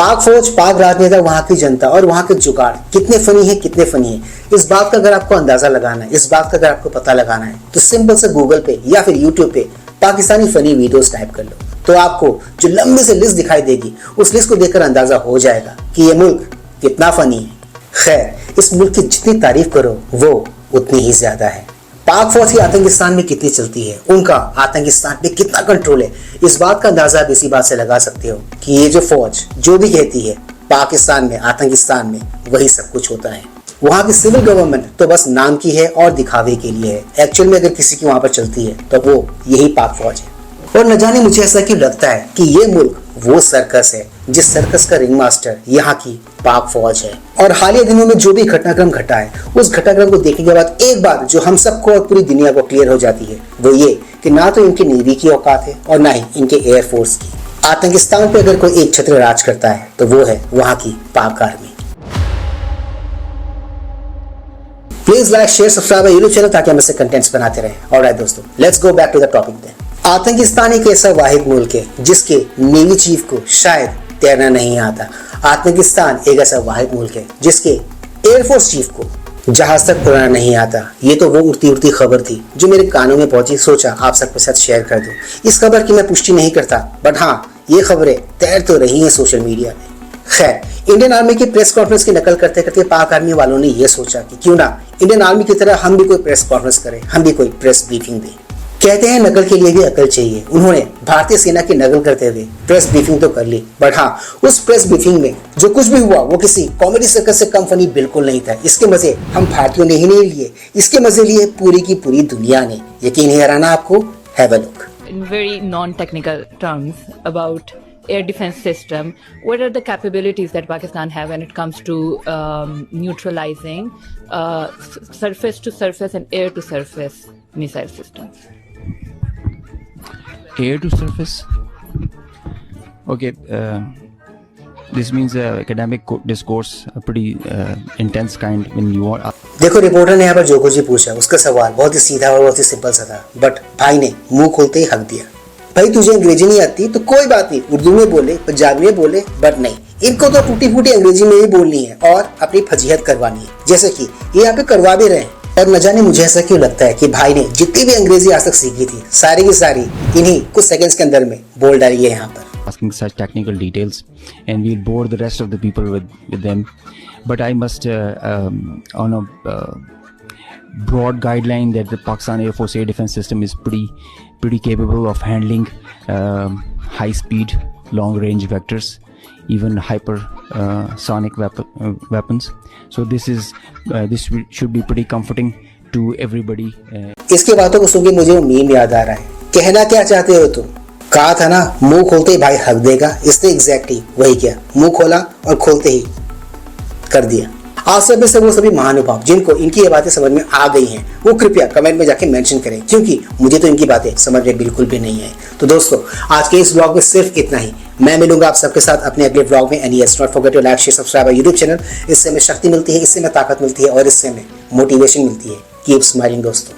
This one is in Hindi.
पाक फौज, पाक राजनेता, वहां की जनता और वहां के जुगाड़ कितने फनी है, कितने फनी है, इस बात का अगर आपको अंदाजा लगाना है, इस बात का अगर आपको पता लगाना है, तो सिंपल से गूगल पे या फिर यूट्यूब पे पाकिस्तानी फनी वीडियोस टाइप कर लो, तो आपको जो लंबी से लिस्ट दिखाई देगी, उस लिस्ट को देखकर अंदाजा हो जाएगा कि ये मुल्क कितना फनी है। खैर, इस मुल्क की जितनी तारीफ करो वो उतनी ही ज्यादा है। पाक फौज की आतंकिस्तान में कितनी चलती है, उनका आतंकिस्तान पे कितना कंट्रोल है, इस बात का अंदाजा आप इसी बात से लगा सकते हो कि ये जो फौज जो भी कहती है पाकिस्तान में, आतंकिस्तान में, वही सब कुछ होता है। वहाँ की सिविल गवर्नमेंट तो बस नाम की है और दिखावे के लिए है। एक्चुअल में अगर किसी की वहां पर चलती है तो वो यही पाक फौज है। और न जाने मुझे ऐसा क्यों लगता है कि ये मुल्क वो सर्कस है जिस सर्कस का रिंग मास्टर यहाँ की पाक फौज है। और हालिया दिनों में जो भी घटनाक्रम घटा है, उस घटनाक्रम को देखने के बाद एक बात जो हम सबको और पूरी दुनिया को क्लियर हो जाती है, वो ये कि ना तो इनकी नेवी की औकात है और ना ही इनके एयरफोर्स की। आतंकिस्तान पे अगर कोई एक छत्र राज करता है तो वो है वहाँ की Pak army. Please like, share, subscribe YouTube channel ताकि हम ऐसे कंटेंट्स बनाते रहें। ऑलराइट दोस्तों, let's go back to the topic then. आतंकिस्तान एक ऐसा वाहिद मुल्क है जिसके नेवी चीफ को शायद तैरना नहीं आता। आतंकिस्तान एक ऐसा वाहिद मुल्क है जिसके एयरफोर्स चीफ को जहाज तक उड़ाना नहीं आता। ये तो वो उड़ती उड़ती खबर थी जो मेरे कानों में पहुंची, सोचा आप सबके साथ शेयर कर दूं। इस खबर की मैं पुष्टि नहीं करता, बट हाँ, ये खबरें तैर तो रही हैं सोशल मीडिया पे। खैर, इंडियन आर्मी की प्रेस कॉन्फ्रेंस की नकल करते करते पाक आर्मी वालों ने यह सोचा कि क्यों ना इंडियन आर्मी की तरह हम भी कोई प्रेस कॉन्फ्रेंस करें, हम भी कोई प्रेस ब्रीफिंग दें। कहते हैं नकल के लिए भी अकल चाहिए। उन्होंने भारतीय सेना की नकल करते हुए प्रेस ब्रीफिंग तो कर ली, बट हाँ, उस प्रेस ब्रीफिंग में जो कुछ भी हुआ वो किसी कॉमेडी सर्कस से कम फनी बिल्कुल नहीं था। इसके मजे हम भारतीयों ने ही नहीं लिए, इसके मजे लिए पूरी की पूरी दुनिया ने। यकीन नहीं आ रहा ना आपको? Have a look. In very non-technical terms about air defense system, what are the capabilities that Pakistan have when it comes to neutralizing surface to surface and air to surface missile systems? Air to surface. Okay, this means academic discourse, a pretty intense kind when you are. देखो, रिपोर्टर ने यहाँ पर जो कुछ ही पूछा, उसका सवाल बहुत ही सीधा और बहुत ही सिंपल सा था, बट भाई ने मुंह खोलते ही हक दिया। भाई तुझे अंग्रेजी नहीं आती तो कोई बात नहीं, उर्दू में बोले, पंजाबी में बोले, बट नहीं, इनको तो टूटी फूटी अंग्रेजी में ही बोलनी है और अपनी फजीहत करवानी है, जैसे कि ये यहाँ पे करवा भी रहे हैं। और न जाने मुझे ऐसा क्यों लगता है कि भाई ने जितनी भी अंग्रेजी आज तक सीखी थी, सारी की सारी इन्हीं कुछ सेकंड्स के अंदर में बोल डाली है यहाँ पर। Asking such technical details, and we'll bore the rest of the people with them. But I must, on a broad guideline, that the Pakistan Air Force air defense system is pretty capable of handling high-speed, long-range vectors, even hypersonic weapons. So this should be pretty comforting to everybody. इसकी बातों को सुन के मुझे वो मीम याद आ रहा है। कहना क्या चाहते हो तुम? कहा था ना मुंह खोलते ही भाई हक देगा, इसने एग्जैक्टली वही किया। मुंह खोला और खोलते ही कर दिया। आज से वो सभी महानुभाव जिनको इनकी ये बातें समझ में आ गई हैं, वो कृपया कमेंट में जाके मेंशन करें, क्योंकि मुझे तो इनकी बातें समझ में बिल्कुल भी नहीं है। तो दोस्तों, आज के इस व्लॉग में सिर्फ इतना ही। मैं मिलूंगा आप सबके साथ अपने अगले व्लॉग में। And yes, not forget to like, share, subscribe YouTube channel. इससे हमें शक्ति मिलती है, इससे हमें ताकत मिलती है और इससे हमें मोटिवेशन मिलती है। कीप स्माइलिंग दोस्तों।